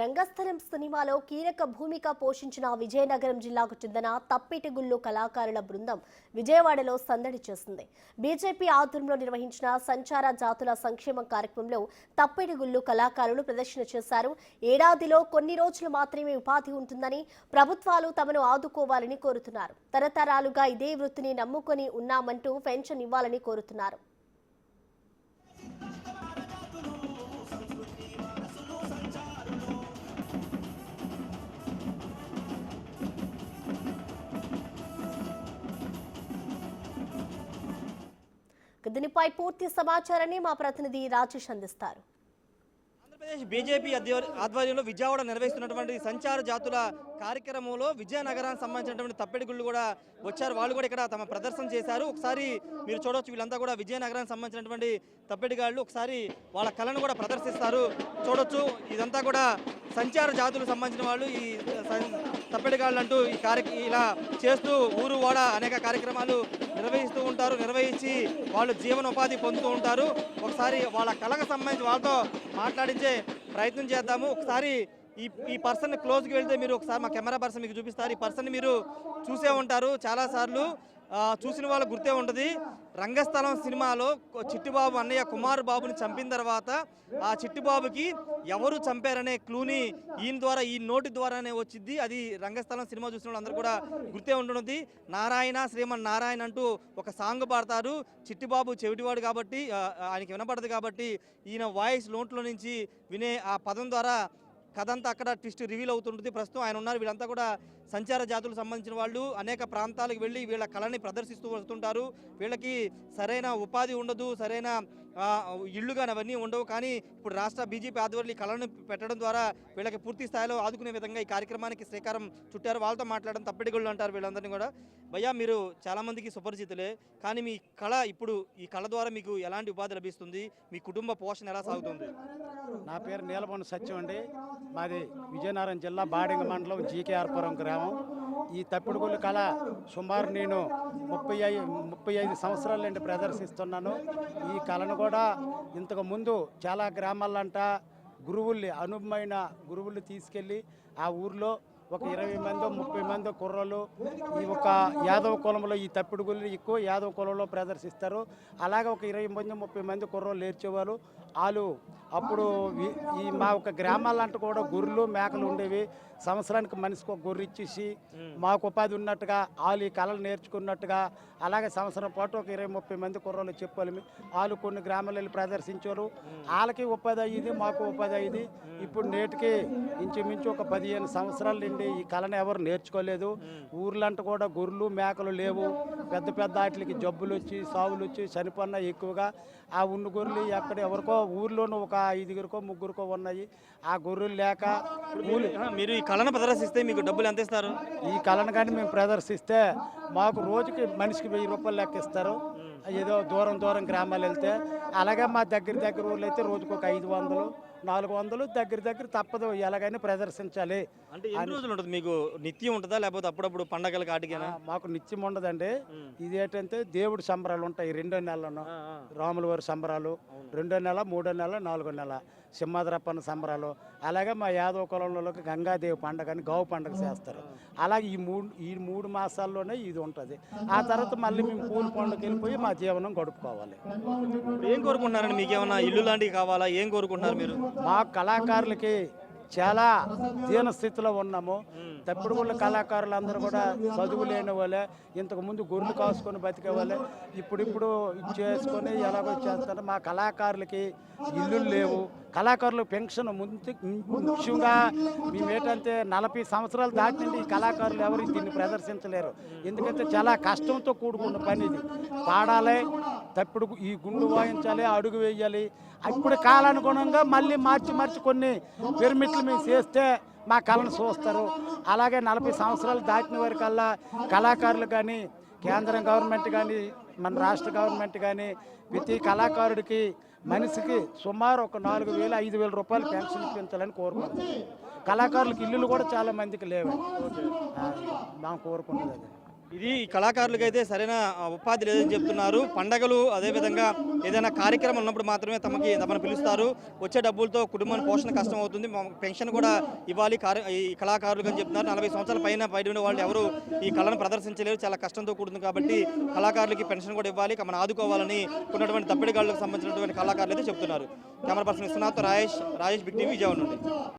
రంగస్థలం సినిమాలో కీలక భూమిక పోషించిన విజయనగరం జిల్లాకు చెందిన తప్పిటిగుళ్ళు కళాకారుల బృందం విజయవాడలో సందడి చేసింది. బీజేపీ ఆధ్వర్యంలో నిర్వహించిన సంచార జాతుల సంక్షేమ కార్యక్రమంలో తప్పిటిగుళ్ళు కళాకారులు ప్రదర్శన చేశారు. ఏడాదిలో కొన్ని రోజులు మాత్రమే ఉపాధి ఉంటుందని ప్రభుత్వాలు తమను ఆదుకోవాలని కోరుతున్నారు. తరతరాలుగా ఇదే వృత్తిని నమ్ముకొని ఉన్నామంటూ పెన్షన్ ఇవ్వాలని కోరుతున్నారు. దీనిపై పూర్తి సమాచారాన్ని మా ప్రతినిధి రాజేష్ అందిస్తారు. ఆంధ్రప్రదేశ్ బీజేపీ ఆధ్వర్యంలో విజయవాడ నిర్వహిస్తున్నటువంటి సంచార జాతుల కార్యక్రమంలో విజయనగరానికి సంబంధించినటువంటి తప్పిడిగుళ్ళు కూడా వచ్చారు. వాళ్ళు కూడా ఇక్కడ తమ ప్రదర్శన చేశారు. ఒకసారి మీరు చూడవచ్చు, వీళ్ళంతా కూడా విజయనగరానికి సంబంధించినటువంటి తప్పిడిగాళ్ళు ఒకసారి వాళ్ళ కళను కూడా ప్రదర్శిస్తారు. చూడొచ్చు, ఇదంతా కూడా సంచార జాతులకు సంబంధించిన వాళ్ళు ఈ తప్పిడిగాళ్ళు అంటూ ఇలా చేస్తూ ఊరు వాడ అనేక కార్యక్రమాలు నిర్వహిస్తూ ఉంటారు. నిర్వహించి వాళ్ళు జీవనోపాధి పొందుతూ ఉంటారు. ఒకసారి వాళ్ళ కళకు సంబంధించి వాళ్ళతో మాట్లాడించే ప్రయత్నం చేద్దాము. ఒకసారి ఈ పర్సన్ క్లోజ్కి వెళ్తే మీరు ఒకసారి మా కెమెరా పర్సన్ మీకు చూపిస్తారు. ఈ పర్సన్ మీరు చూసే ఉంటారు, చాలాసార్లు చూసిన వాళ్ళకు గుర్తే ఉంటుంది. రంగస్థలం సినిమాలో చిట్టిబాబు అన్నయ్య కుమార్ బాబుని చంపిన తర్వాత ఆ చిట్టిబాబుకి ఎవరు చంపారనే క్లూని ఈ నోటి ద్వారానే వచ్చింది. అది రంగస్థలం సినిమా చూసిన వాళ్ళందరూ కూడా గుర్తే ఉంటుంది. నారాయణ శ్రీమన్ నారాయణ అంటూ ఒక సాంగ్ పాడతారు. చిట్టిబాబు చెవిటివాడు కాబట్టి ఆయనకి వినపడదు కాబట్టి ఈయన వాయిస్ నోట్లో నుంచి వినే ఆ పదం ద్వారా కథంతా అక్కడ ట్విస్ట్ రివీల్ అవుతుంటుంది. ప్రస్తుతం ఆయన ఉన్నారు. వీళ్ళంతా కూడా సంచార జాతులకు సంబంధించిన వాళ్ళు అనేక ప్రాంతాలకు వెళ్ళి వీళ్ళ కళని ప్రదర్శిస్తూ వస్తుంటారు. వీళ్ళకి సరైన ఉపాధి ఉండదు, సరైన ఇళ్ళు కానీ అవన్నీ ఉండవు. కానీ ఇప్పుడు రాష్ట్ర బీజేపీ ఆధ్వర్యంలో కళను పెట్టడం ద్వారా వీళ్ళకి పూర్తి స్థాయిలో ఆదుకునే విధంగా ఈ కార్యక్రమానికి శ్రీకారం చుట్టారు. వాళ్ళతో మాట్లాడడం తప్పిడిగుళ్ళు అంటారు వీళ్ళందరినీ కూడా. భయ్యా, మీరు చాలామందికి సుపరిచితులే, కానీ మీ కళ ఇప్పుడు ఈ కళ ద్వారా మీకు ఎలాంటి ఉపాధి లభిస్తుంది? మీ కుటుంబ పోషణ ఎలా సాగుతుంది? నా పేరు నీలపండు సత్యం అండి. మాది విజయనగరం జిల్లా బాడింగ మండలం జీకేఆర్పురం గ్రామం. ఈ తప్పిడిగుళ్ళు కళ సుమారు నేను 35 సంవత్సరాల నుండి ప్రదర్శిస్తున్నాను. ఈ కళను కూడా ఇంతకుముందు చాలా గ్రామాలంట గురువుల్ని అనుభవమైన గురువులు తీసుకెళ్ళి ఆ ఊర్లో ఒక 20 మందో 30 మందో కుర్రలు ఈ ఒక యాదవ కులంలో ఈ తప్పిడిగుళ్ళు ఎక్కువ యాదవ కులంలో ప్రదర్శిస్తారు. అలాగే ఒక 20 మంది 30 మంది కుర్రలు నేర్చేవారు. వాళ్ళు అప్పుడు ఈ మా ఒక గ్రామాలంటే కూడా గొర్రెలు మేకలు ఉండేవి. సంవత్సరానికి మనిషికి ఒక గొర్రె ఇచ్చేసి మాకు ఉపాధి ఉన్నట్టుగా వాళ్ళు ఈ కళలు నేర్చుకున్నట్టుగా అలాగే సంవత్సరం పాటు ఒక 20-30 మంది కుర్రలు చెప్పాలి. వాళ్ళు కొన్ని గ్రామాలు వెళ్ళి ప్రదర్శించారు. వాళ్ళకి ఉపాధి అయ్యింది, మాకు ఉపాధి అయ్యింది. ఇప్పుడు నేటికి ఇంచుమించు ఒక 15 సంవత్సరాల నుండి ఈ కళను ఎవరు నేర్చుకోలేదు. ఊర్లంటే కూడా గొర్రెలు మేకలు లేవు. పెద్ద పెద్ద వాటికి జబ్బులు వచ్చి సావులు వచ్చి చనిపోయినా ఎక్కువగా ఆ ఉన్న గొర్రెలు ఎక్కడ ఎవరికో ఊర్లోనూ ఒక 5గురికో 3గురికో ఉన్నాయి. ఆ గొర్రెలు లేక మీరు ఈ కళను ప్రదర్శిస్తే మీకు డబ్బులు ఎంత ఇస్తారు? ఈ కళను కానీ మేము ప్రదర్శిస్తే మాకు రోజుకి మనిషికి 1000 రూపాయలు లెక్క ఇస్తారు. ఏదో దూరం గ్రామాలు వెళ్తే. అలాగే మా దగ్గర ఊర్లు అయితే రోజుకు ఒక 500-400 దగ్గర తప్పదు, ఎలాగైనా ప్రదర్శించాలి. అంటే ఎన్ని రోజులు ఉంటుంది మీకు? నిత్యం ఉంటుందా లేకపోతే అప్పుడప్పుడు పండగల కాటికేనా? మాకు నిత్యం ఉండదండి. ఇది ఏంటంటే దేవుడి సంబరాలు ఉంటాయి 2వ నెలలోనూ. రాముల వారి సంబరాలు 2వ నెల, 3వ నెల, 4వ నెల సింహాద్రప్పన్న సంబరాలు. అలాగే మా యాదవ కులంలోకి గంగాదేవి పండుగ అని గావు పండుగ చేస్తారు. అలాగే ఈ మూడు మాసాల్లోనే ఇది ఉంటుంది. ఆ తర్వాత మళ్ళీ మేము పూల పండుగకి వెళ్ళిపోయి మా జీవనం గడుపుకోవాలి. ఏం కోరుకుంటున్నారండి? మీకు ఏమైనా ఇల్లు లాంటివి కావాలా? ఏం కోరుకుంటున్నారు మీరు? మా కళాకారులకి చాలా దీన స్థితిలో ఉన్నాము. తప్పిడిగుళ్ళ కళాకారులు అందరూ కూడా చదువు లేని వాళ్ళే. ఇంతకుముందు గొర్రెలు కాసుకొని బతికే వాళ్ళే. ఇప్పుడు చేసుకొని ఎలాగో చేస్తారు. మా కళాకారులకి ఇల్లు లేవు. కళాకారులకు పెన్షన్ ముఖ్యంగా మేమేంటంటే 40 సంవత్సరాలు దాటింది ఈ కళాకారులు ఎవరు దీన్ని ప్రదర్శించలేరు. ఎందుకంటే చాలా కష్టంతో కూడుకున్న పని ఇది. పాడాలి, తప్పుడు ఈ గుండు వాయించాలి, అడుగు వేయాలి. ఇప్పుడు కాలానుగుణంగా మళ్ళీ మార్చి కొన్ని పిరమిడ్లు మేము చేస్తే మా కళను చూస్తారు. అలాగే 40 సంవత్సరాలు దాటిన వరకల్లా కళాకారులు కానీ కేంద్ర గవర్నమెంట్ కానీ మన రాష్ట్ర గవర్నమెంట్ కానీ ప్రతి కళాకారుడికి మనిషికి సుమారు ఒక 4000-5000 రూపాయలు పెన్షన్ ఇప్పించాలని కోరుకుంటున్నాం. కళాకారులకు ఇల్లులు కూడా చాలా మందికి లేవు. మనం కోరుకుంటుంది. ఇది ఈ కళాకారులకు అయితే సరైన ఉపాధి లేదని చెప్తున్నారు. పండగలు అదేవిధంగా ఏదైనా కార్యక్రమం ఉన్నప్పుడు మాత్రమే తమను పిలుస్తారు. వచ్చే డబ్బులతో కుటుంబాన్ని పోషణ కష్టం అవుతుంది. పెన్షన్ కూడా ఇవ్వాలి ఈ కళాకారులకు అని చెప్తున్నారు. 40 సంవత్సరాల పైన వాళ్ళు ఎవరు ఈ కళను ప్రదర్శించలేరు. చాలా కష్టంతో కూడుతుంది కాబట్టి కళాకారులకి పెన్షన్ కూడా ఇవ్వాలి, మనం ఆదుకోవాలని ఉన్నటువంటి తప్పిడిగాళ్ళకు సంబంధించినటువంటి కళాకారులు అయితే చెప్తున్నారు. Camera person Vishwanath, Rajesh big TV Vijayawada నుండి.